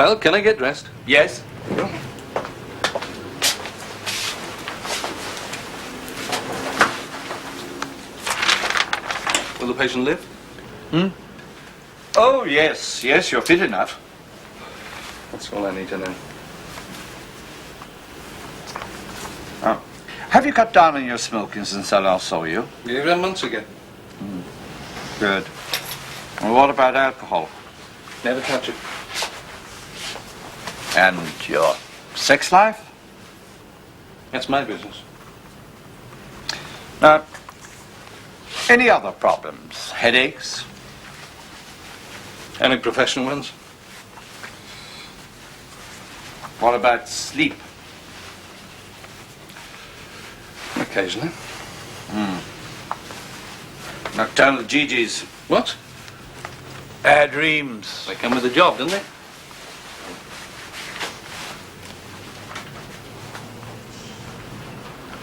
Well, can I get dressed? Yes. Will the patient live? Oh, yes. Yes, you're fit enough. That's all I need to know. Oh. Have you cut down on your smoking since I last saw you? Gave it months ago. Good. Well, what about alcohol? Never touch it. And your sex life? That's my business. Now, any other problems? Headaches? Any professional ones? What about sleep? Occasionally. Nocturnal GGs? What? Bad dreams? They come with the job, don't they?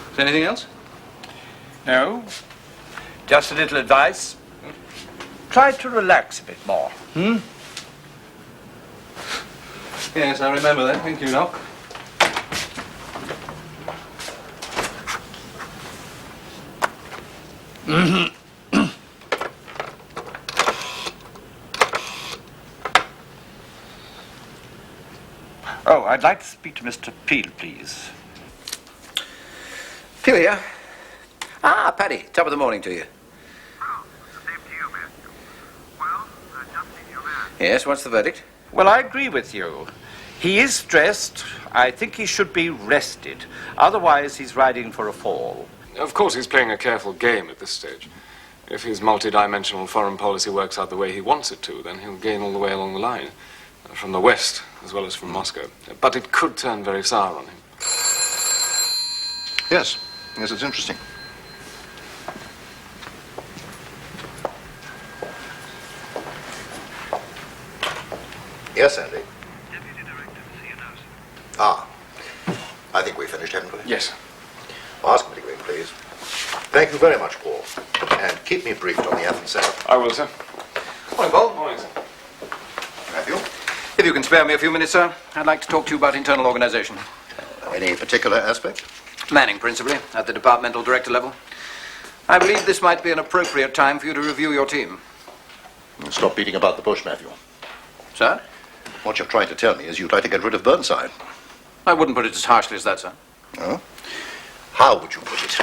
Is there anything else? No. Just a little advice. Try to relax a bit more. Yes, I remember that. Thank you, Doc. Oh, I'd like to speak to Mr. Peel, please. Peel here. Ah, Paddy, top of the morning to you. Oh, the same to you, Matthew. Well, I've just seen your man. Yes, what's the verdict? Well, I agree with you. He is stressed. I think he should be rested. Otherwise, he's riding for a fall. Of course, he's playing a careful game at this stage. If his multi-dimensional foreign policy works out the way he wants it to, then he'll gain all the way along the line. From the West, as well as from Moscow. But it could turn very sour on him. Yes. Yes, it's interesting. Yes, Andy. Deputy Director to see you now, sir. Ah. I think we finished, haven't we? Yes. Ask him to go in, please. Thank you very much, Paul. And keep me briefed on the Athens setup. I will, sir. Morning, Paul. Morning, sir. Matthew? If you can spare me a few minutes, sir, I'd like to talk to you about internal organization. Any particular aspect? Manning, principally, at the departmental director level. I believe this might be an appropriate time for you to review your team. Stop beating about the bush, Matthew. Sir? What you're trying to tell me is you'd like to get rid of Burnside. I wouldn't put it as harshly as that, sir. Oh? How would you put it?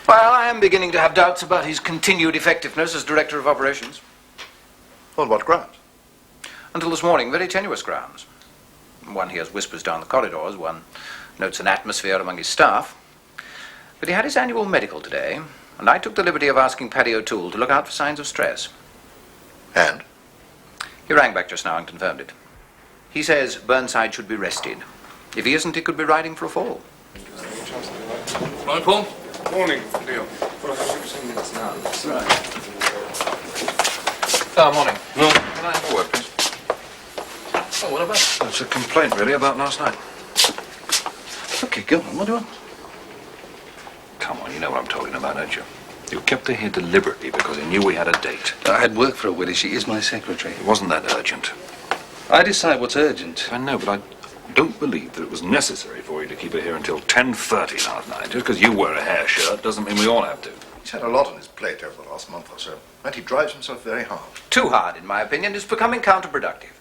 Well, I am beginning to have doubts about his continued effectiveness as director of operations. On what grounds? Until this morning, very tenuous grounds. One hears whispers down the corridors, one notes an atmosphere among his staff. But he had his annual medical today, and I took the liberty of asking Paddy O'Toole to look out for signs of stress. And? He rang back just now and confirmed it. He says Burnside should be rested. If he isn't, he could be riding for a fall. Morning, Paul. Morning, Leo. For 100% minutes now. That's right. Morning. No. Can I have a word, please? Oh, what about? It's a complaint, really, about last night. Okay, go on. What do you want? Come on, you know what I'm talking about, don't you? You kept her here deliberately because you knew we had a date. I had work for her, Willie. She is my secretary. It wasn't that urgent. I decide what's urgent. I know, but I don't believe that it was necessary for you to keep her here until 10:30 last night. Just because you wear a hair shirt doesn't mean we all have to. He's had a lot on his plate over the last month or so, and he drives himself very hard. Too hard, in my opinion. It's becoming counterproductive.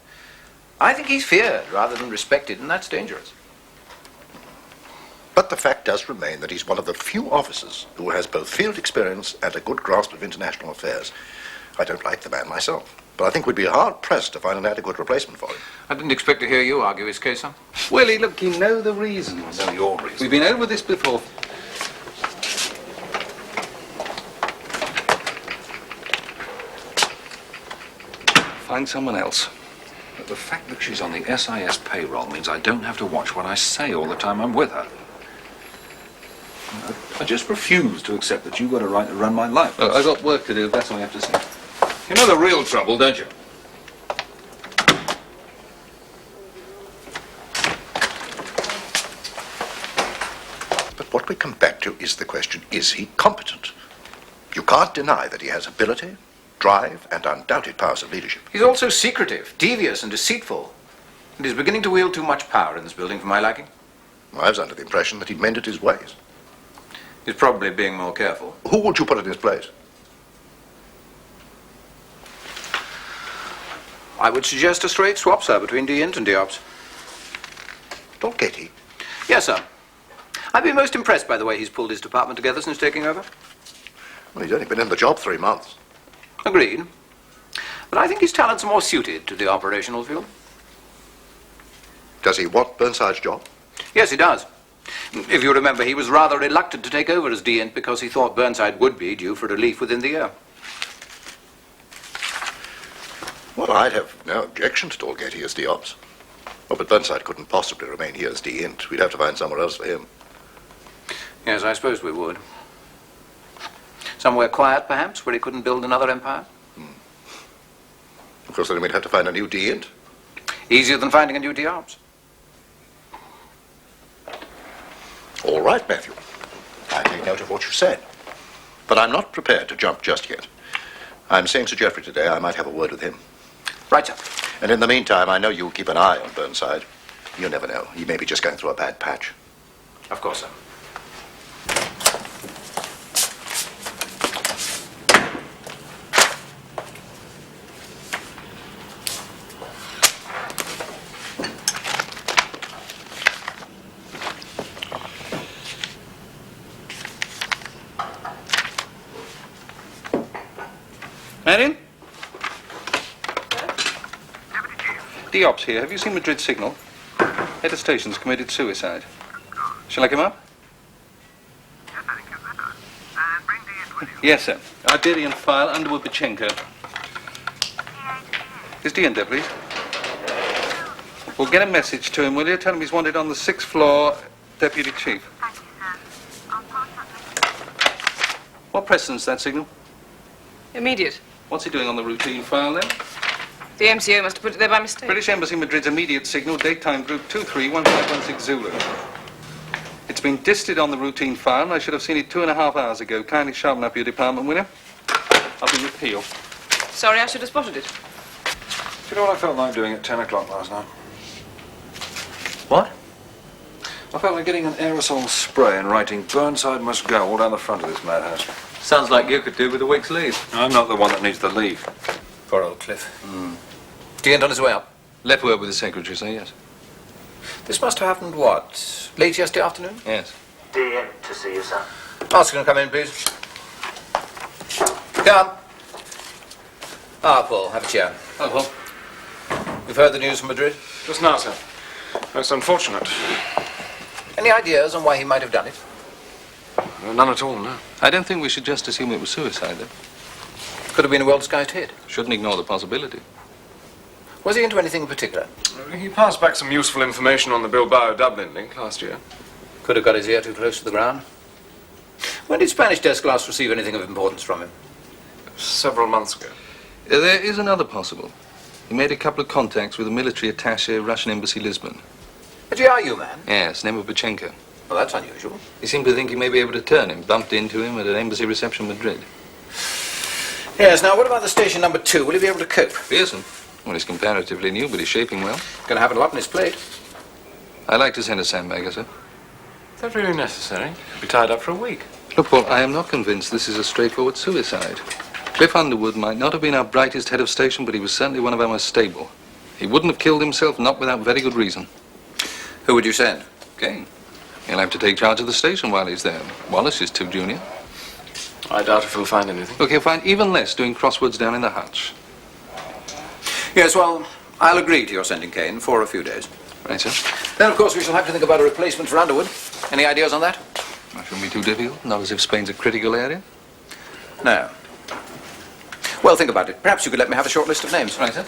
I think he's feared rather than respected, and that's dangerous. But the fact does remain that he's one of the few officers who has both field experience and a good grasp of international affairs. I don't like the man myself, but I think we'd be hard-pressed to find an adequate replacement for him. I didn't expect to hear you argue his case, sir. Willie, look, you know the reasons. I know your reason. We've been over this before. Find someone else. But the fact that she's on the SIS payroll means I don't have to watch what I say all the time I'm with her. I just refuse to accept that you've got a right to run my life. Look, I've got work to do. That's all I have to say. You know the real trouble, don't you? But what we come back to is the question, is he competent? You can't deny that he has ability, drive, and undoubted powers of leadership. He's also secretive, devious, and deceitful. And he's beginning to wield too much power in this building for my liking. I was under the impression that he'd mended his ways. He's probably being more careful. Who would you put in his place? I would suggest a straight swap, sir, between D-Int and D-Ops. Dolgetty? Yes, sir. I've been most impressed by the way he's pulled his department together since taking over. Well, he's only been in the job 3 months. Agreed. But I think his talents are more suited to the operational field. Does he want Burnside's job? Yes, he does. If you remember, he was rather reluctant to take over as D-Int because he thought Burnside would be due for relief within the year. Well, I'd have no objection to Dolgetty as D-Ops. Oh, but Burnside couldn't possibly remain here as D-Int. We'd have to find somewhere else for him. Yes, I suppose we would. Somewhere quiet, perhaps, where he couldn't build another empire. Of course, then we'd have to find a new D-Int. Easier than finding a new D-Ops. All right, Matthew. I take note of what you said. But I'm not prepared to jump just yet. I'm saying to Geoffrey today I might have a word with him. Right, sir. And in the meantime, I know you'll keep an eye on Burnside. You never know. He may be just going through a bad patch. Of course, sir. Marion? Deputy Chief. D-Ops here. Have you seen Madrid signal? Head of station's committed suicide. Shall I come up? Yes, I think you'd better. And bring D-Int with you. Yes, sir. Iberian file, Underwood Pachenko. Is D-Int there, please? We'll get a message to him, will you? Tell him he's wanted on the 6th floor, Deputy Chief. Thank you, sir. I'll pass that message. What precedence that signal? Immediate. What's he doing on the routine file then? The MCO must have put it there by mistake. British Embassy Madrid's immediate signal, daytime group 231516 Zulu. It's been disted on the routine file, and I should have seen it 2.5 hours ago. Kindly sharpen up your department, will you? I'll be with Peel. Sorry, I should have spotted it. Do you know what I felt like doing at 10 o'clock last night? What? I felt like getting an aerosol spray and writing Burnside must go all down the front of this madhouse. Sounds like you could do with a week's leave. I'm not the one that needs the leave. Poor old Cliff. D-Int on his way up. Left word with the secretary, so yes. This must have happened, what, late yesterday afternoon? Yes. D-Int to see you, sir. Ask him to come in, please. Come. Ah, Paul, have a chair. Oh, well. You've heard the news from Madrid? Just now, sir. Most unfortunate. Any ideas on why he might have done it? None at all, no. I don't think we should just assume it was suicide, though. Could have been a well-disguised hit. Shouldn't ignore the possibility. Was he into anything in particular? He passed back some useful information on the Bilbao-Dublin link last year. Could have got his ear too close to the ground. When did Spanish desk last receive anything of importance from him? Several months ago. There is another possible. He made a couple of contacts with a military attaché, Russian Embassy, Lisbon. A GRU man? Yes, name of Pachenko. Well, that's unusual. He seemed to think he may be able to turn him. Bumped into him at an embassy reception in Madrid. Yes, now what about the station number 2? Will he be able to cope? Pearson? Well, he's comparatively new, but he's shaping well. Gonna have a lot on his plate. I like to send a Sandbagger, sir. Is that really necessary? He'll be tied up for a week. Look, Paul, I am not convinced this is a straightforward suicide. Cliff Underwood might not have been our brightest head of station, but he was certainly one of our most stable. He wouldn't have killed himself, not without very good reason. Who would you send? Kane. He'll have to take charge of the station while he's there. Wallace is too junior. I doubt if he'll find anything. Look, he'll find even less doing crosswords down in the hutch. Yes, well, I'll agree to your sending Kane for a few days. Right, sir? Then, of course, we shall have to think about a replacement for Underwood. Any ideas on that? That shouldn't be too difficult. Not as if Spain's a critical area. No. Well, think about it. Perhaps you could let me have a short list of names. Right, sir?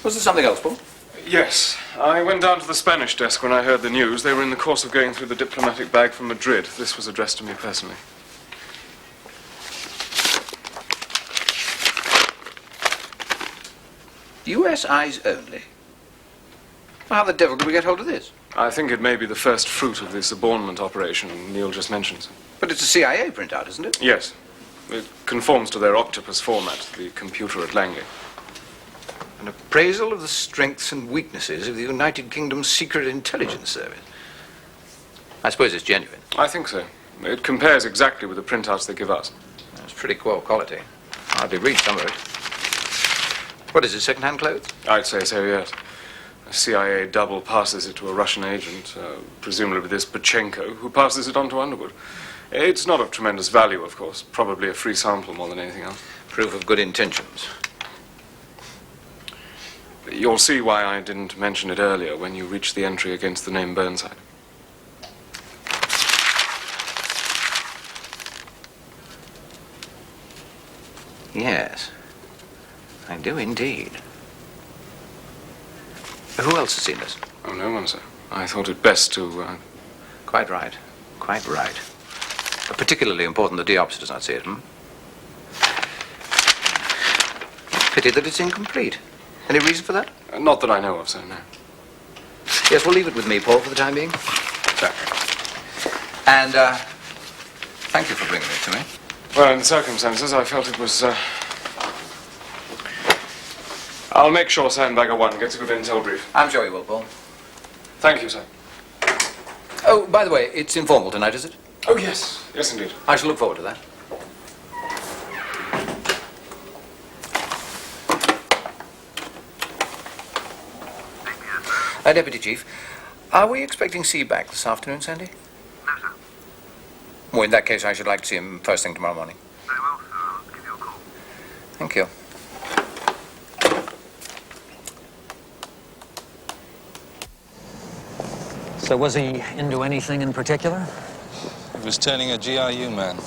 Was there something else, Paul? Yes. I went down to the Spanish desk when I heard the news. They were in the course of going through the diplomatic bag from Madrid. This was addressed to me personally. US eyes only. Well, how the devil did we get hold of this? I think it may be the first fruit of the subornment operation Neil just mentioned. But it's a CIA printout, isn't it? Yes. It conforms to their octopus format, the computer at Langley. An appraisal of the strengths and weaknesses of the United Kingdom's Secret Intelligence Service. I suppose it's genuine. I think so. It compares exactly with the printouts they give us. It's pretty quality. Hardly read some of it. What is it, second-hand clothes? I'd say so, yes. A CIA double passes it to a Russian agent, presumably this Pachenko, who passes it on to Underwood. It's not of tremendous value, of course. Probably a free sample more than anything else. Proof of good intentions. You'll see why I didn't mention it earlier when you reach the entry against the name Burnside. Yes, I do indeed. Who else has seen this? Oh, no one, sir. I thought it best to, Quite right. Quite right. Particularly important the Diopster does not see it, Pity that it's incomplete. Any reason for that? Not that I know of, sir, no. Yes, we'll leave it with me, Paul, for the time being. Sir. And, thank you for bringing it to me. Well, in the circumstances, I felt it was, I'll make sure Sandbagger 1 gets a good intel brief. I'm sure you will, Paul. Thank you, sir. Oh, by the way, it's informal tonight, is it? Oh, yes. Yes, indeed. I shall look forward to that. Deputy Chief, are we expecting C back this afternoon, Sandy? No, sir. Well, in that case, I should like to see him first thing tomorrow morning. Very well, sir. I'll give you a call. Thank you. So was he into anything in particular? He was turning a GRU man.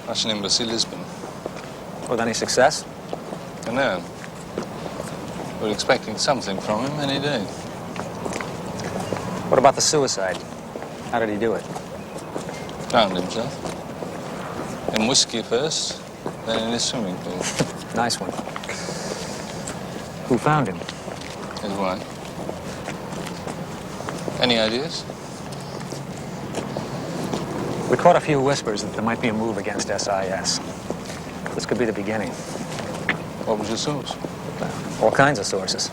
Russian Embassy, Lisbon. With any success? I know. We're expecting something from him any day. What about the suicide? How did he do it? Drowned himself. In whiskey first, then in his swimming pool. Nice one. Who found him? His wife. Any ideas? We caught a few whispers that there might be a move against SIS. This could be the beginning. What was your source? All kinds of sources.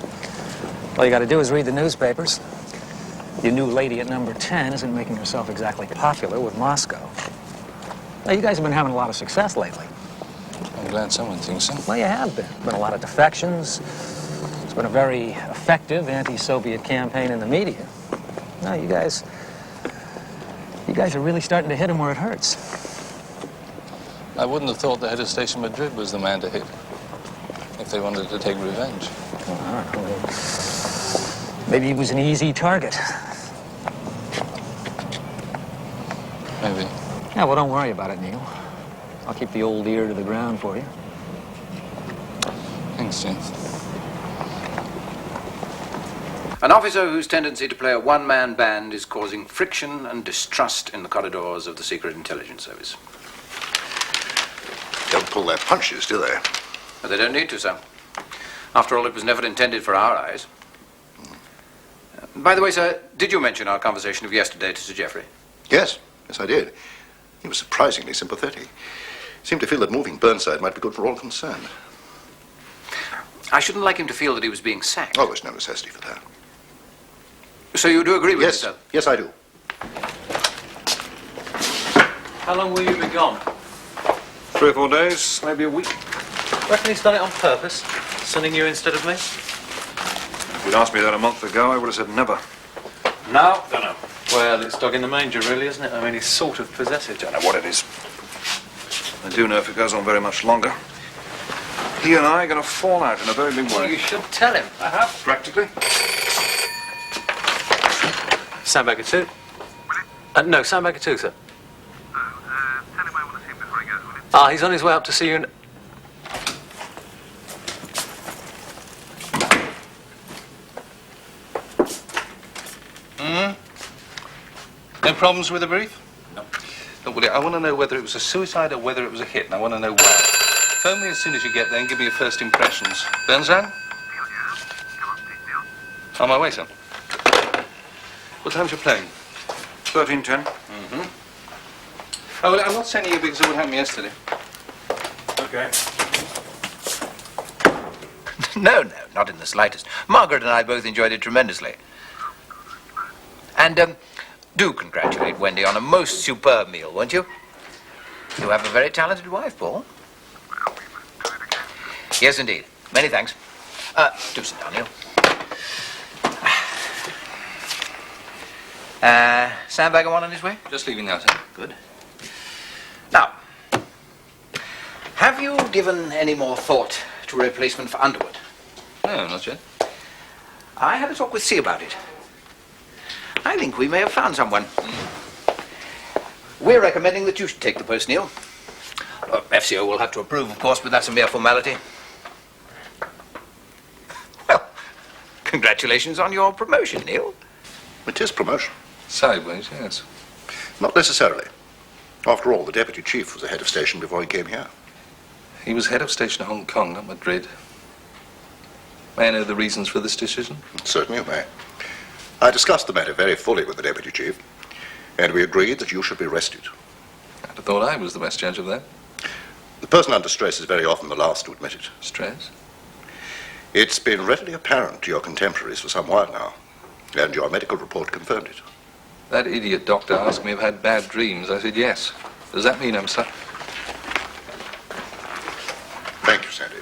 All you got to do is read the newspapers. Your new lady at number 10 isn't making herself exactly popular with Moscow. Now, you guys have been having a lot of success lately. I'm glad someone thinks so. Well, you have been. Been a lot of defections. It's been a very effective anti-Soviet campaign in the media. No, you guys are really starting to hit him where it hurts. I wouldn't have thought the head of Station Madrid was the man to hit if they wanted to take revenge. Well, I don't know. Maybe he was an easy target. Maybe. Yeah, well, don't worry about it, Neil. I'll keep the old ear to the ground for you. Thanks, Jim. An officer whose tendency to play a one-man band is causing friction and distrust in the corridors of the Secret Intelligence Service. Don't pull their punches, do they? But they don't need to, sir. After all, it was never intended for our eyes. By the way, sir, did you mention our conversation of yesterday to Sir Geoffrey? Yes, I did. He was surprisingly sympathetic. Seemed to feel that moving Burnside might be good for all concerned. I shouldn't like him to feel that he was being sacked. Oh, there's no necessity for that. So you do agree with me, sir? Yes, I do. How long will you be gone? 3 or 4 days, maybe a week. Reckon he's done it on purpose, sending you instead of me? If you'd asked me that a month ago, I would have said never. No. Don't know. Well, it's dog in the manger, really, isn't it? I mean, he's sort of possessive. Don't know what it is. I do know if it goes on very much longer, he and I are going to fall out in a very big way. Well, you should tell him. I have. Practically. Sandbagger 2? No, Sandbagger 2, sir. Tell him I want to see him before he goes, will you? Ah, he's on his way up to see you in... No problems with the brief? No. Look, Willie, I want to know whether it was a suicide or whether it was a hit, and I want to know why. Phone me as soon as you get there and give me your first impressions. Burnside? Come on, please, Neil. On my way, sir. What time's your plane? 13:10. Oh, well, I'm not sending you because of what happened yesterday. Okay. No, not in the slightest. Margaret and I both enjoyed it tremendously. And do congratulate Wendy on a most superb meal, won't you? You have a very talented wife, Paul. Yes, indeed. Many thanks. Do sit down, Neil. Sandbagger one on his way? Just leaving now, sir. Good. Now, have you given any more thought to a replacement for Underwood? No, not yet. I had a talk with C about it. I think we may have found someone. We're recommending that you should take the post, Neil. FCO will have to approve, of course, but that's a mere formality. Well, congratulations on your promotion, Neil. It is promotion. Sideways, yes. Not necessarily. After all, the deputy chief was the head of station before he came here. He was head of station in Hong Kong, not Madrid. May I know the reasons for this decision? Certainly you may. I discussed the matter very fully with the deputy chief, and we agreed that you should be rested. I'd have thought I was the best judge of that. The person under stress is very often the last to admit it. Stress? It's been readily apparent to your contemporaries for some while now, and your medical report confirmed it. That idiot doctor asked me if I had bad dreams. I said yes. Does that mean I'm Thank you, Sandy.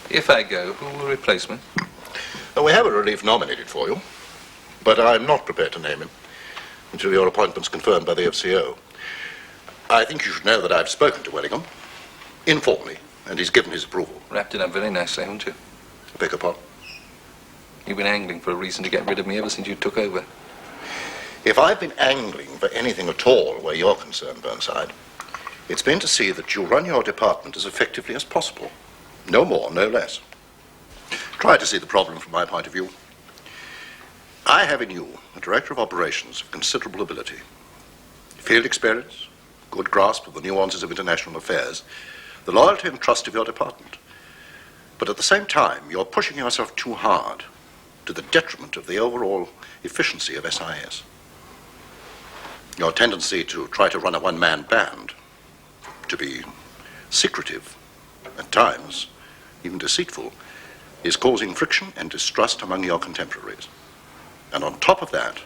If I go, who will replace me? We have a relief nominated for you, but I'm not prepared to name him until your appointment's confirmed by the FCO. I think you should know that I've spoken to Wellingham, informally, and he's given his approval. Wrapped it up very nicely, haven't you? I beg your pardon? You've been angling for a reason to get rid of me ever since you took over. If I've been angling for anything at all where you're concerned, Burnside, it's been to see that you run your department as effectively as possible. No more, no less. Try to see the problem from my point of view. I have in you a director of operations of considerable ability, field experience, good grasp of the nuances of international affairs, the loyalty and trust of your department. But at the same time, you're pushing yourself too hard to the detriment of the overall efficiency of SIS. Your tendency to try to run a one-man band, to be secretive, at times, even deceitful, is causing friction and distrust among your contemporaries. And on top of that,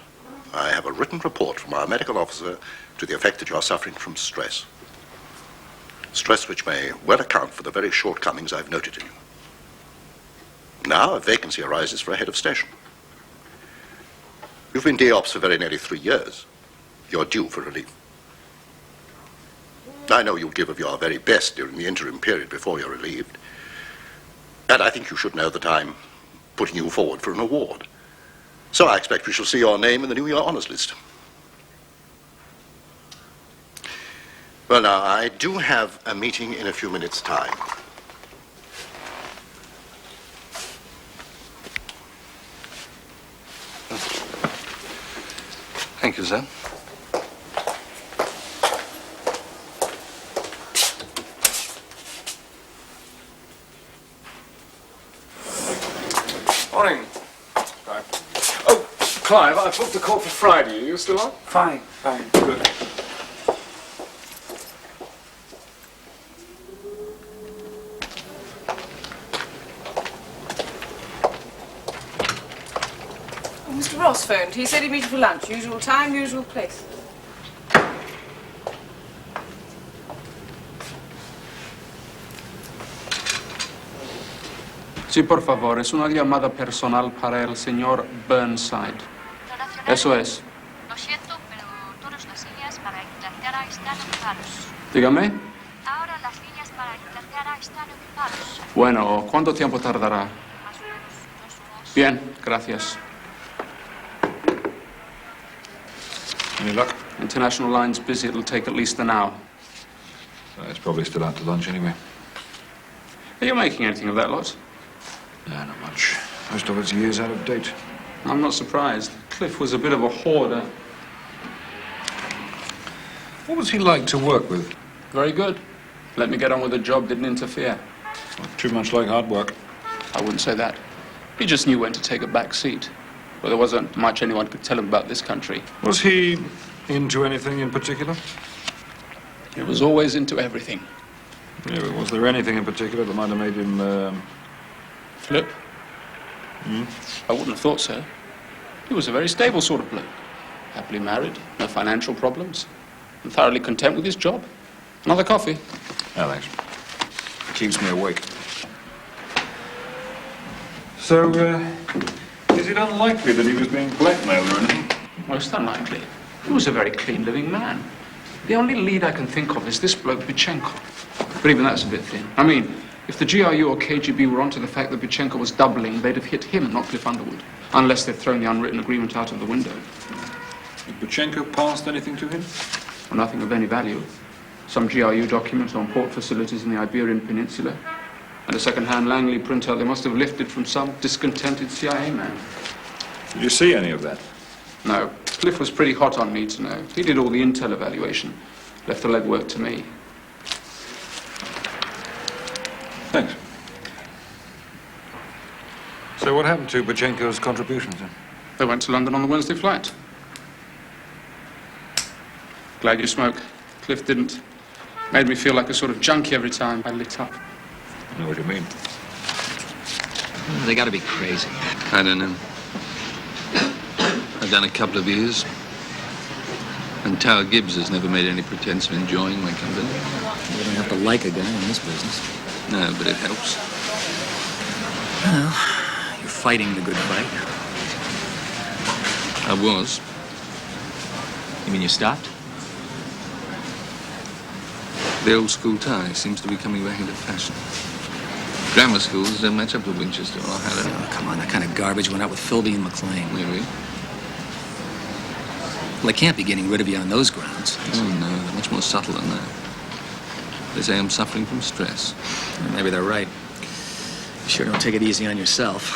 I have a written report from our medical officer to the effect that you are suffering from stress. Stress which may well account for the very shortcomings I've noted in you. Now a vacancy arises for a head of station. You've been DOPS for very nearly 3 years. You're due for relief. I know you'll give of your very best during the interim period before you're relieved. And I think you should know that I'm putting you forward for an award. So I expect we shall see your name in the New Year Honours List. Well, now, I do have a meeting in a few minutes' time. Thank you, sir. Morning. Clive. Oh, Clive, I booked the call for Friday. Are you still on? Fine. Good. Oh, Mr. Ross phoned. He said he'd meet you for lunch. Usual time, usual place. Sí, por favor, es una llamada personal para el señor Burnside. Eso es. Lo siento, pero todas las líneas para Inglaterra están ocupadas. Dígame. Ahora las líneas para Inglaterra están ocupadas. Bueno, ¿cuánto tiempo tardará? Más o menos 2 horas. Bien, gracias. Any luck? International line's busy. It'll take at least an hour. It's probably still out to lunch anyway. Are you making anything of that lot? No, not much. Most of it's years out of date. I'm not surprised. Cliff was a bit of a hoarder. What was he like to work with? Very good. Let me get on with the job, didn't interfere. Too much like hard work. I wouldn't say that. He just knew when to take a back seat. But there wasn't much anyone could tell him about this country. Was he into anything in particular? He was always into everything. Yeah, but was there anything in particular that might have made him, Flip? I wouldn't have thought so. He was a very stable sort of bloke. Happily married, no financial problems, and thoroughly content with his job. Another coffee? Oh, thanks. Keeps me awake. So, is it unlikely that he was being blackmailed or anything? Most unlikely. He was a very clean-living man. The only lead I can think of is this bloke, Bichenko. But even that's a bit thin. I mean, if the GRU or KGB were onto the fact that Bichenko was doubling, they'd have hit him, not Cliff Underwood. Unless they'd thrown the unwritten agreement out of the window. Did Bichenko passed anything to him? Well, nothing of any value. Some GRU documents on port facilities in the Iberian Peninsula. And a second-hand Langley printout they must have lifted from some discontented CIA man. Did you see any of that? No. Cliff was pretty hot on need to know. He did all the intel evaluation. Left the legwork to me. Thanks. So what happened to Bichenko's contributions then? They went to London on the Wednesday flight. Glad you smoke. Cliff didn't. Made me feel like a sort of junkie every time I lit up. I know what you mean. They gotta be crazy. I don't know. I've done a couple of years. And Tower Gibbs has never made any pretense of enjoying my company. You don't have to like a guy in this business. No, but it helps. Well, you're fighting the good fight. I was. You mean you stopped? The old school tie seems to be coming back into fashion. Grammar schools don't match up to Winchester or Harrow. Oh, come on, that kind of garbage went out with Philby and McLean. Really? Well, they can't be getting rid of you on those grounds. Oh, no, they're much more subtle than that. They say I'm suffering from stress. Well, maybe they're right. You sure don't take it easy on yourself.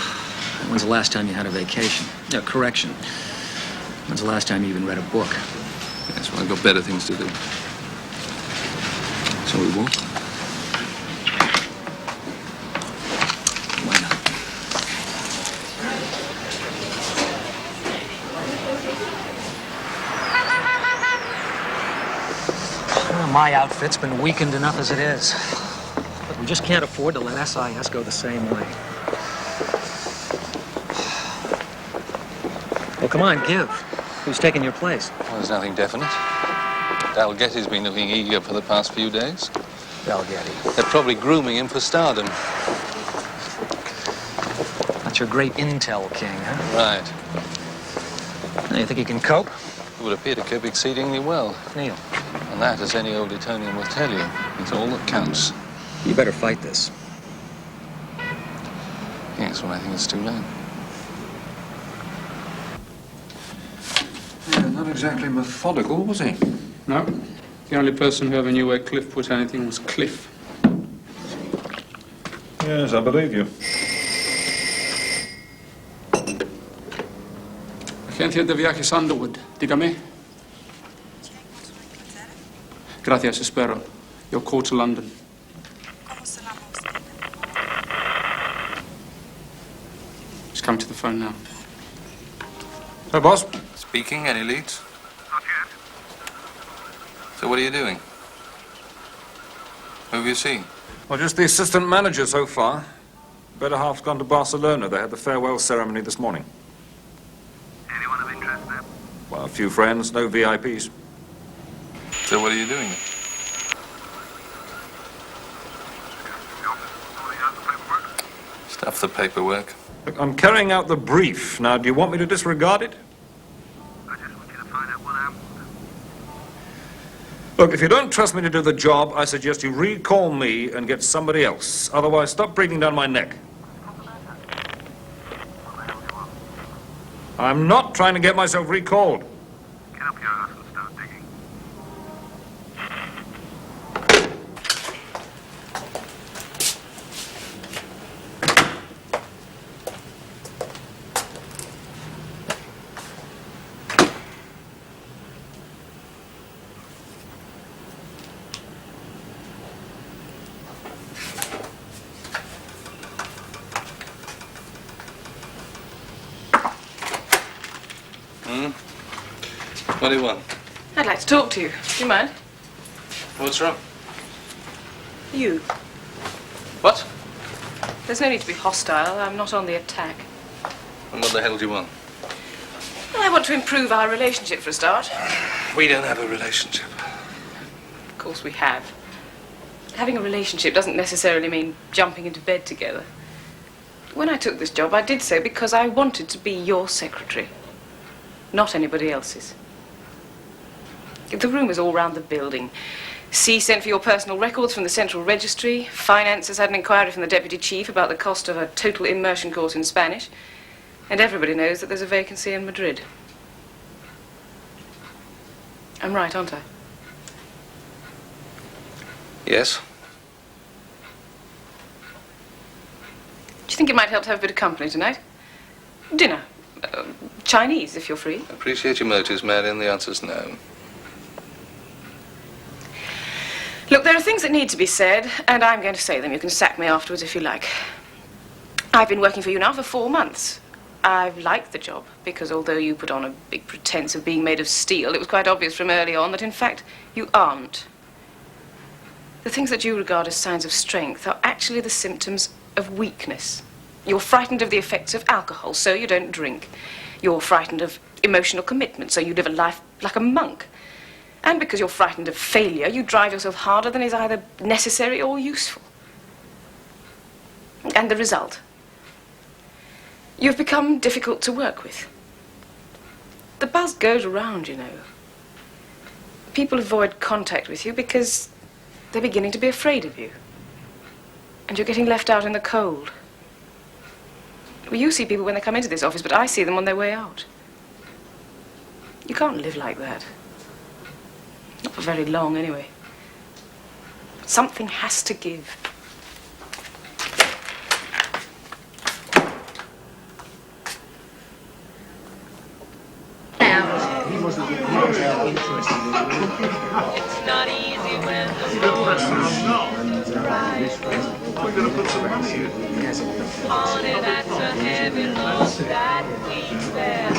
When's the last time you had a vacation? No, correction. When's the last time you even read a book? Yes, well, I've got better things to do. Shall we walk? Why not? Well, my outfit's been weakened enough as it is. But we just can't afford to let SIS go the same way. Well, come on, give. Who's taking your place? Well, there's nothing definite. Dalgetty's been looking eager for the past few days. Dalgetty. They're probably grooming him for stardom. That's your great intel king, huh? Right. Now, you think he can cope? He would appear to cope exceedingly well. Neil. And that, as any old Etonian will tell you, is all that counts. You better fight this. Yes, well, I think it's too late. Yeah, not exactly methodical, was he? No. The only person who ever knew where Cliff put anything was Cliff. Yes, I believe you. Agencia de Viajes Underwood. Dígame. Gracias, espero. Your call to London. Just come to the phone now. Hello, boss. Speaking, any leads? Not yet. So what are you doing? Who have you seen? Well, just the assistant manager so far. Better half's gone to Barcelona. They had the farewell ceremony this morning. Anyone of interest there? Well, a few friends, no VIPs. So what are you doing? Sorting out the paperwork? Stuff the paperwork. Look, I'm carrying out the brief. Now, do you want me to disregard it? I just want you to find out what happened. Look, if you don't trust me to do the job, I suggest you recall me and get somebody else. Otherwise, stop breathing down my neck. I'm not trying to get myself recalled. Get up your ass and start digging. What do you want? I'd like to talk to you. Do you mind? What's wrong? You. What? There's no need to be hostile. I'm not on the attack. And what the hell do you want? Well, I want to improve our relationship for a start. We don't have a relationship. Of course we have. Having a relationship doesn't necessarily mean jumping into bed together. When I took this job, I did so because I wanted to be your secretary, not anybody else's. The rumours all round the building. C sent for your personal records from the Central Registry. Finance has had an inquiry from the Deputy Chief about the cost of a total immersion course in Spanish. And everybody knows that there's a vacancy in Madrid. I'm right, aren't I? Yes? Do you think it might help to have a bit of company tonight? Dinner. Chinese, if you're free. Appreciate your motives, Marion. The answer's no. Look, there are things that need to be said, and I'm going to say them. You can sack me afterwards if you like. I've been working for you now for 4 months. I've liked the job, because although you put on a big pretense of being made of steel, it was quite obvious from early on that, in fact, you aren't. The things that you regard as signs of strength are actually the symptoms of weakness. You're frightened of the effects of alcohol, so you don't drink. You're frightened of emotional commitment, so you live a life like a monk. And because you're frightened of failure, you drive yourself harder than is either necessary or useful. And the result? You've become difficult to work with. The buzz goes around, you know. People avoid contact with you because they're beginning to be afraid of you. And you're getting left out in the cold. Well, you see people when they come into this office, but I see them on their way out. You can't live like that. Not for very long, anyway. Something has to give. It's not easy when the we're gonna put some money in. On it, that's a heavy load that we bear.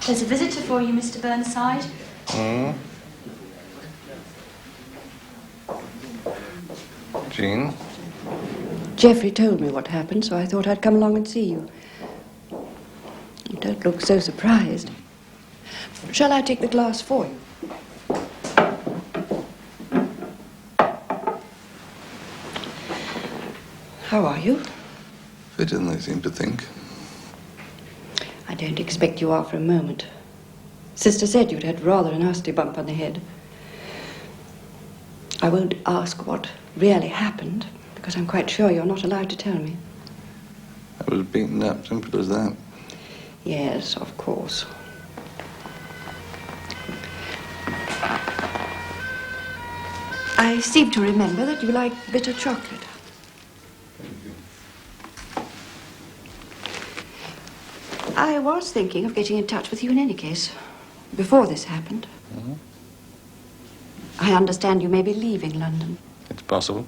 There's a visitor for you, Mr. Burnside. Jean? Geoffrey told me what happened, so I thought I'd come along and see you. You don't look so surprised. Shall I take the glass for you? How are you? Fitter than they seem to think. I don't expect you are for a moment. Sister said you'd had rather a nasty bump on the head. I won't ask what really happened, because I'm quite sure you're not allowed to tell me. I was beaten up, simple as that. Yes, of course. I seem to remember that you like bitter chocolate. I was thinking of getting in touch with you in any case, before this happened. Mm-hmm. I understand you may be leaving London. It's possible.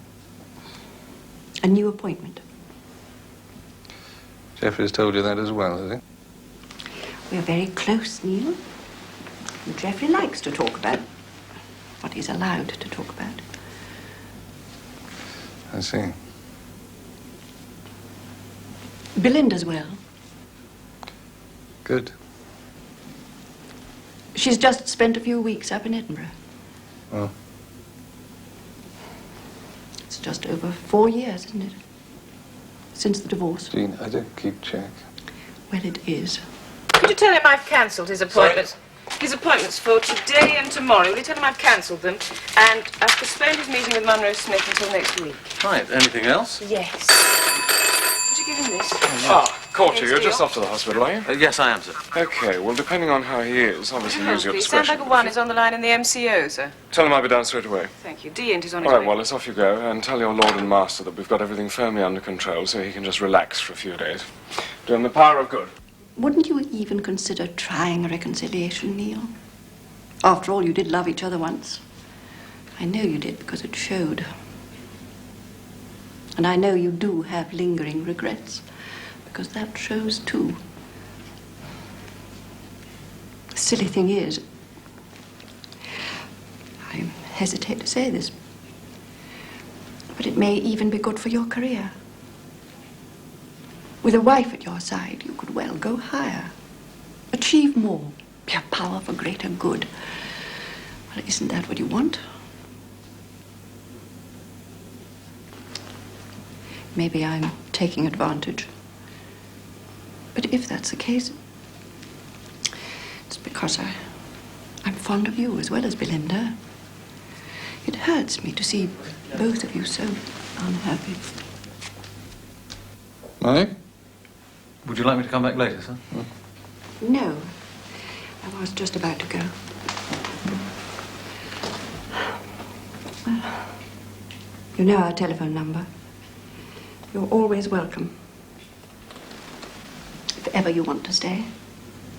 A new appointment. Jeffrey's told you that as well, has he? We're very close, Neil. And Geoffrey likes to talk about what he's allowed to talk about. I see. Belinda's well. Good. She's just spent a few weeks up in Edinburgh. Oh. It's just over 4 years, isn't it? Since the divorce. Jean, I don't keep check. Well, it is. Could you tell him I've cancelled his appointments? His appointments for today and tomorrow. Will you tell him I've cancelled them? And I've postponed his meeting with Munro Smith until next week. Right, anything else? Yes. Did you give him this? Caught you. You're just off to the hospital, are you? Yes, I am, sir. Okay, well, depending on how he is, obviously use your discretion. Sandbagger 1 is on the line in the MCO, sir. Tell him I'll be down straight away. Thank you. Deant is on his All right, way. Wallace, off you go, and tell your lord and master that we've got everything firmly under control so he can just relax for a few days. Do him the power of good. Wouldn't you even consider trying a reconciliation, Neil? After all, you did love each other once. I know you did because it showed. And I know you do have lingering regrets, because that shows too. The silly thing is, I hesitate to say this, but it may even be good for your career. With a wife at your side, you could well go higher, achieve more, be a power for greater good. Well, isn't that what you want? Maybe I'm taking advantage. But if that's the case, it's because I'm fond of you as well as Belinda. It hurts me to see both of you so unhappy. Mike? Would you like me to come back later, sir? No, I was just about to go. Well, you know our telephone number. You're always welcome. If ever you want to stay.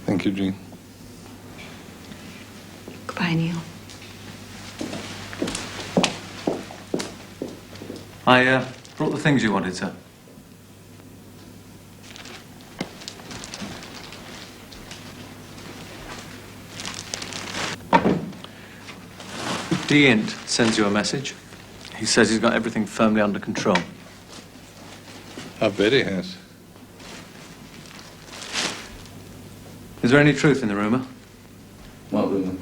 Thank you, Jean. Goodbye, Neil. I brought the things you wanted, sir. Deant sends you a message. He says he's got everything firmly under control. I bet he has. Is there any truth in the rumour? What rumour?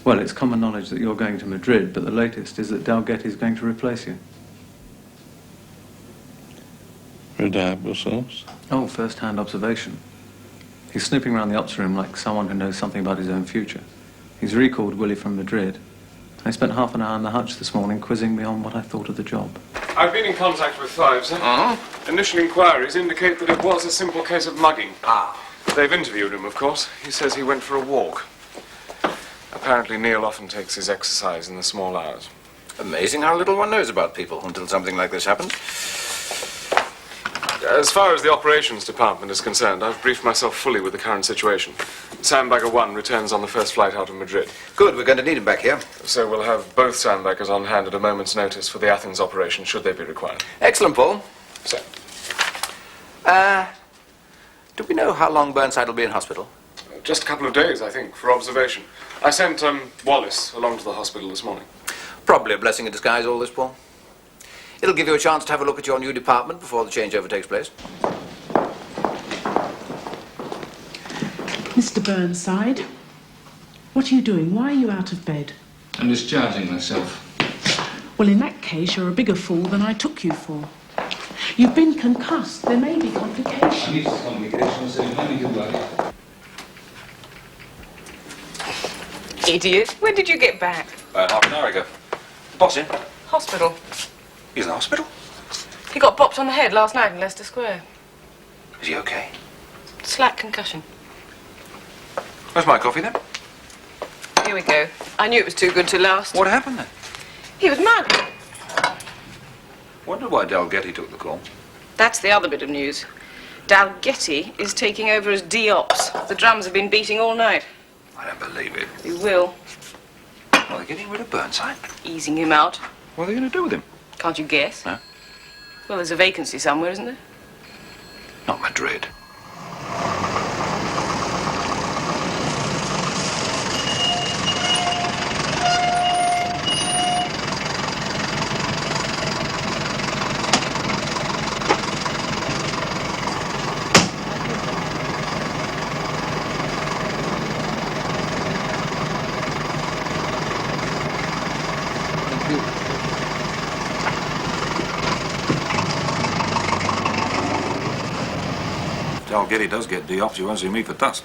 Well, it's common knowledge that you're going to Madrid, but the latest is that Dalgett is going to replace you. Reliable source? Oh, first-hand observation. He's snooping around the ops room like someone who knows something about his own future. He's recalled Willie from Madrid. I spent half an hour on the hutch this morning quizzing me on what I thought of the job. I've been in contact with Five, sir. Initial inquiries indicate that it was a simple case of mugging. They've interviewed him, of course. He says he went for a walk. Apparently Neil often takes his exercise in the small hours. Amazing how little one knows about people until something like this happens. As far as the operations department is concerned, I've briefed myself fully with the current situation. Sandbagger 1 returns on the first flight out of Madrid. Good, we're going to need him back here. So we'll have both Sandbaggers on hand at a moment's notice for the Athens operation, should they be required. Excellent, Paul. So. Do we know how long Burnside will be in hospital? Just a couple of days, I think, for observation. I sent Wallace along to the hospital this morning. Probably a blessing in disguise, all this, Paul. It'll give you a chance to have a look at your new department before the changeover takes place. Mr. Burnside, what are you doing? Why are you out of bed? I'm discharging myself. Well, in that case, you're a bigger fool than I took you for. You've been concussed. There may be complications. Idiot. When did you get back? About half an hour ago. Boss in? Hospital. He's in the hospital? He got bopped on the head last night in Leicester Square. Is he okay? Slight concussion. Where's my coffee then? Here we go. I knew it was too good to last. What happened then? He was mugged. Wondered why Dalgetty took the call. That's the other bit of news. Dalgetty is taking over as D-Ops. The drums have been beating all night. I don't believe it. You will. Well, they're getting rid of Burnside. Easing him out. What are they going to do with him? Can't you guess? No. Well, there's a vacancy somewhere, isn't there? Not Madrid. Dalgetty does get D-Ops, he won't see me for dust.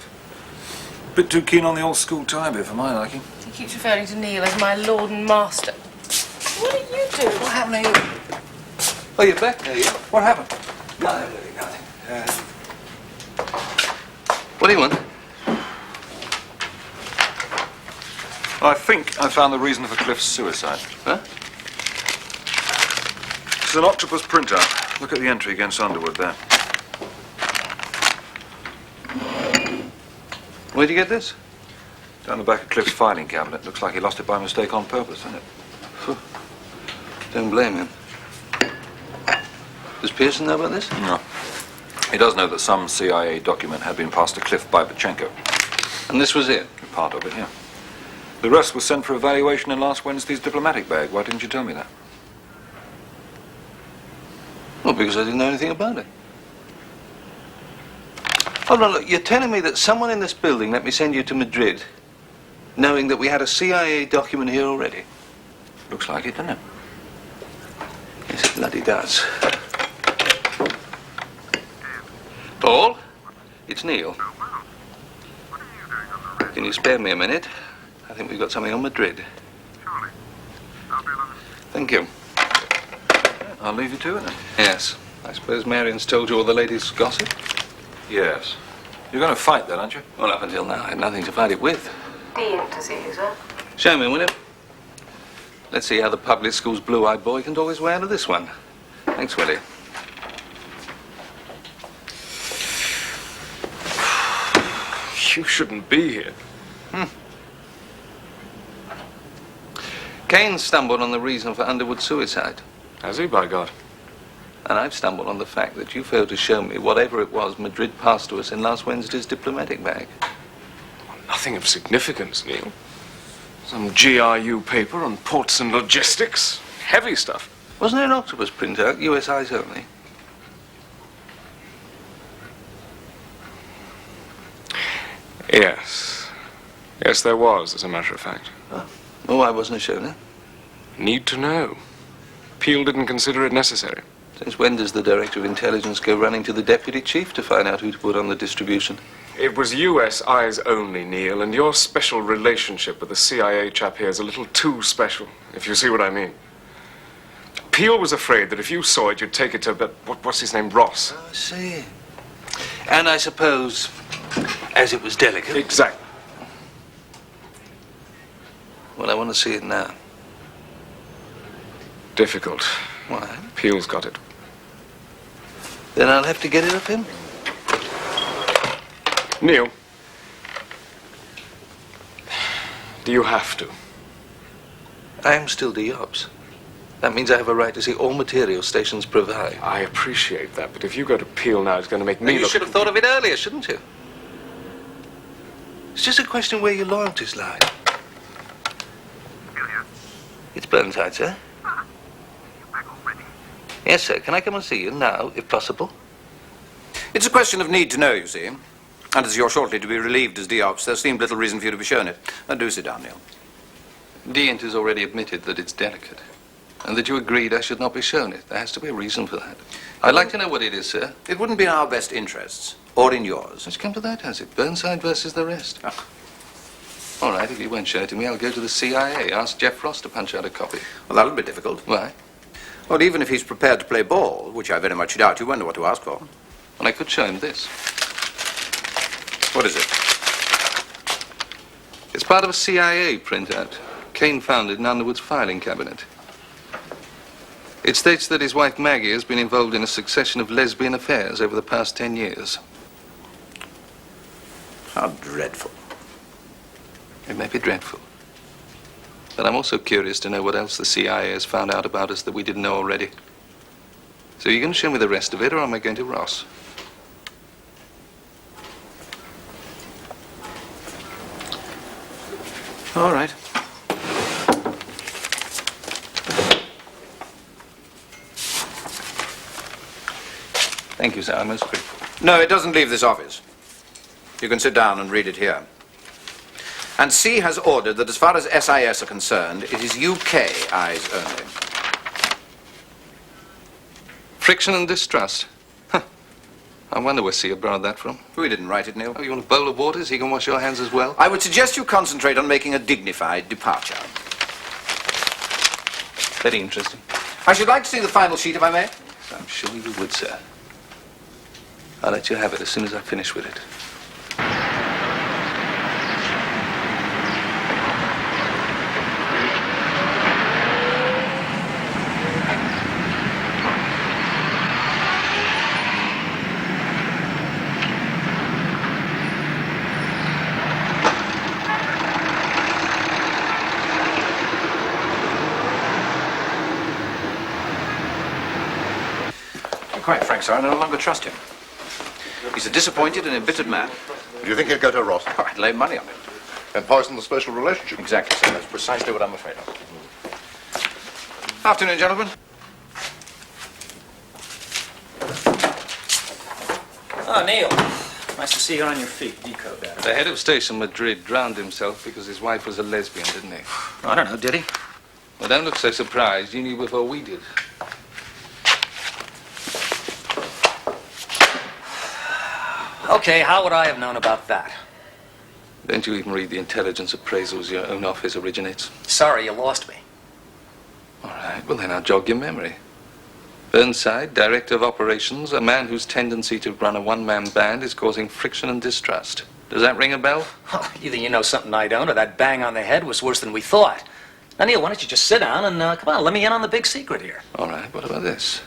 Bit too keen on the old school tie bit for my liking. He keeps referring to Neil as my lord and master. What are you doing? What happened to you? Oh, you're back there, yeah? What happened? Nothing. What do you want? I think I found the reason for Cliff's suicide. Huh? It's an octopus printout. Look at the entry against Underwood there. Where'd you get this? Down the back of Cliff's filing cabinet. Looks like he lost it by mistake on purpose, doesn't it? Don't blame him. Does Pearson know about this? No. He does know that some CIA document had been passed to Cliff by Bachenko. And this was it? Part of it, yeah. The rest was sent for evaluation in last Wednesday's diplomatic bag. Why didn't you tell me that? Well, because I didn't know anything about it. Hold on, look, you're telling me that someone in this building let me send you to Madrid, knowing that we had a CIA document here already? Looks like it, doesn't it? Yes, it bloody does. Paul, it's Neil. Can you spare me a minute? I think we've got something on Madrid. Thank you. I'll leave you to it then. Yes. I suppose Marion's told you all the latest gossip? Yes. You're going to fight that, aren't you? Well, up until now, I had nothing to fight it with. Dean to see you, sir. Show me, will you? Let's see how the public school's blue-eyed boy can talk his way out of this one. Thanks, Willie. You shouldn't be here. Kane stumbled on the reason for Underwood's suicide. Has he, by God? And I've stumbled on the fact that you failed to show me whatever it was Madrid passed to us in last Wednesday's diplomatic bag. Nothing of significance, Neil. Some GRU paper on ports and logistics. Heavy stuff. Wasn't there an octopus printout, US eyes only? Yes. Yes, there was, as a matter of fact. Oh, I wasn't shown it. Need to know. Peel didn't consider it necessary. Since when does the Director of Intelligence go running to the Deputy Chief to find out who to put on the distribution? It was US eyes only, Neil, and your special relationship with the CIA chap here is a little too special, if you see what I mean. Peel was afraid that if you saw it, you'd take it to, what's his name, Ross. Oh, I see. And I suppose, as it was delicate... Exactly. Well, I want to see it now. Difficult. Why? Peel's got it. Then I'll have to get it of him. Neil. Do you have to? I am still D-Ops. That means I have a right to see all material stations provide. I appreciate that, but if you go to Peel now, it's going to make me You look... should have thought of it earlier, shouldn't you? It's just a question where your loyalties lie. It's Burnside, sir. Yes, sir. Can I come and see you now, if possible? It's a question of need to know, you see. And as you're shortly to be relieved as D-Ops, there seemed little reason for you to be shown it. Now, do sit down, Neil. Deant has already admitted that it's delicate. And that you agreed I should not be shown it. There has to be a reason for that. I'd like to know what it is, sir. It wouldn't be in our best interests, or in yours. It's come to that, has it? Burnside versus the rest. Ah. All right, if you won't show it to me, I'll go to the CIA. Ask Jeff Frost to punch out a copy. Well, that'll be difficult. Why? Well, even if he's prepared to play ball, which I very much doubt, you won't know what to ask for. Well, I could show him this. What is it? It's part of a CIA printout. Kane found it in Underwood's filing cabinet. It states that his wife Maggie has been involved in a succession of lesbian affairs over the past 10 years. How dreadful. It may be dreadful. But I'm also curious to know what else the CIA has found out about us that we didn't know already. So you're going to show me the rest of it, or am I going to Ross? All right. Thank you, sir. I'm most grateful. No, it doesn't leave this office. You can sit down and read it here. And C has ordered that as far as SIS are concerned, it is UK eyes only. Friction and distrust. Huh. I wonder where C borrowed that from. We didn't write it, Neil. Oh, you want a bowl of water so you can wash your hands as well? I would suggest you concentrate on making a dignified departure. Very interesting. I should like to see the final sheet, if I may. I'm sure you would, sir. I'll let you have it as soon as I finish with it. Quite frank, sir, I no longer trust him. He's a disappointed and embittered man. Do you think he'll go to Ross? Oh, I'd lay money on it. And poison the special relationship? Exactly, sir. That's precisely what I'm afraid of. Afternoon, gentlemen. Oh, Neil. Nice to see you on your feet. Decode that. The head of station Madrid drowned himself because his wife was a lesbian, didn't he? I don't know, did he? Well, don't look so surprised. You knew before we did. Okay, how would I have known about that? Don't you even read the intelligence appraisals your own office originates? Sorry, you lost me. All right, well then I'll jog your memory. Burnside, Director of Operations, a man whose tendency to run a one-man band is causing friction and distrust. Does that ring a bell? Oh, either you know something I don't, or that bang on the head was worse than we thought. Now, Neil, why don't you just sit down and, come on, let me in on the big secret here. All right, what about this?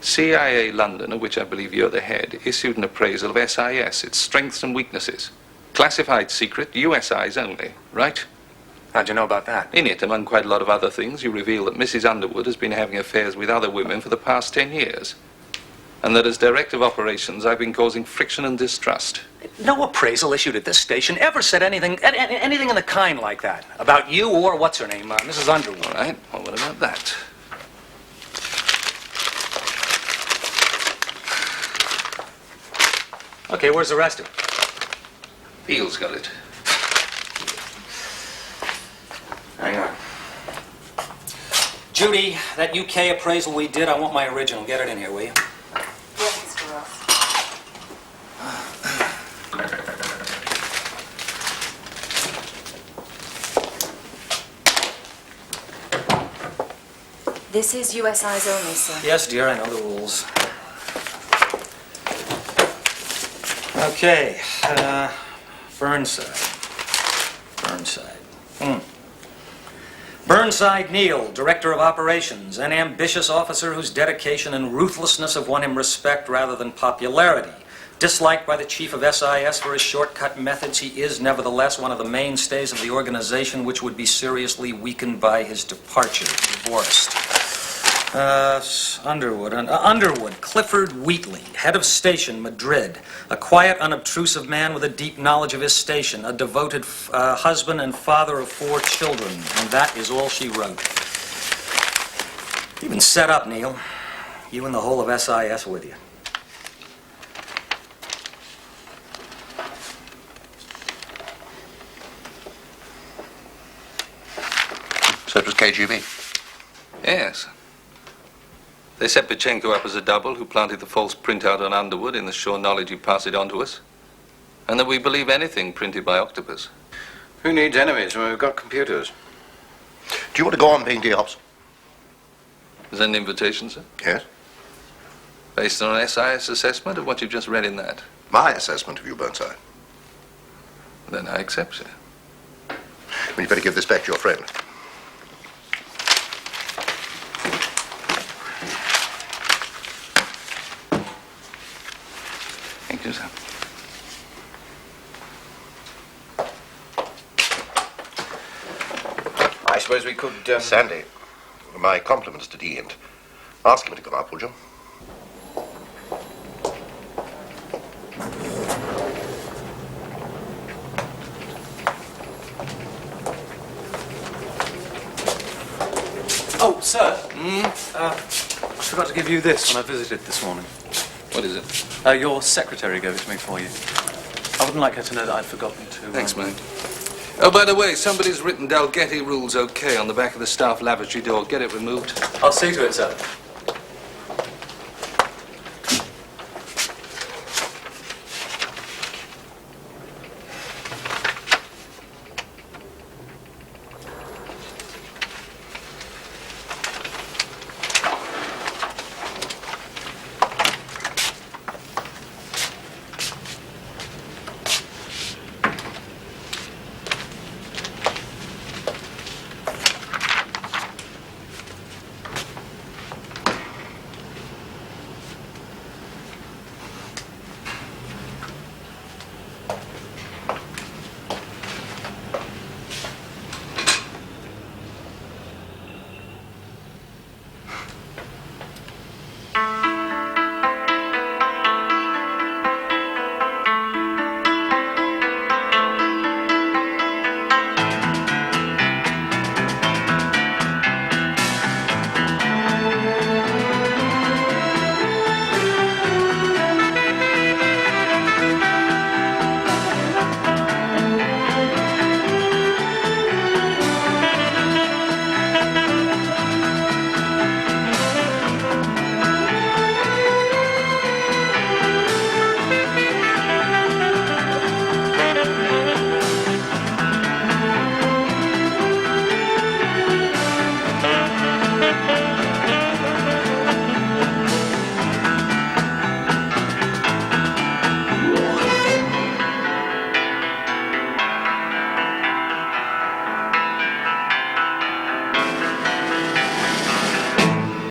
CIA London, of which I believe you're the head, issued an appraisal of SIS, its strengths and weaknesses. Classified secret, US eyes only, right? How'd you know about that? In it, among quite a lot of other things, you reveal that Mrs. Underwood has been having affairs with other women for the past 10 years. And that as Director of Operations, I've been causing friction and distrust. No appraisal issued at this station ever said anything in the kind like that. About you or what's her name, Mrs. Underwood. All right, well, what about that? Okay, where's the rest of it? Beale's got it. Hang on. Judy, that UK appraisal we did, I want my original. Get it in here, will you? Yes, Mr. Ross. This is US eyes only, sir. Yes, dear, I know the rules. Okay, Burnside. Burnside Neal, Director of Operations, an ambitious officer whose dedication and ruthlessness have won him respect rather than popularity. Disliked by the chief of SIS for his shortcut methods, he is nevertheless one of the mainstays of the organization, which would be seriously weakened by his departure. Divorced. Underwood, Clifford Wheatley, head of station, Madrid. A quiet, unobtrusive man with a deep knowledge of his station. A devoted husband and father of 4 children. And that is all she wrote. You've been set up, Neil. You and the whole of SIS with you. So it was KGB. Yes. They set Pachenko up as a double who planted the false printout on Underwood in the sure knowledge he'd pass it on to us. And that we believe anything printed by Octopus. Who needs enemies when we've got computers? Do you want to go on being DOPS? Is that an invitation, sir? Yes. Based on an SIS assessment of what you've just read in that? My assessment of you, Burnside. Then I accept, sir. Well, you'd better give this back to your friend. Thank you, sir. I suppose we could... Sandy, my compliments to Dean. Ask him to come up, would you? Oh, sir. I forgot to give you this when I visited this morning. What is it? Your secretary gave it to me for you. I wouldn't like her to know that I'd forgotten to... Thanks, mate. Oh, by the way, somebody's written Dalgety rules okay on the back of the staff lavatory door. Get it removed. I'll see to it, sir.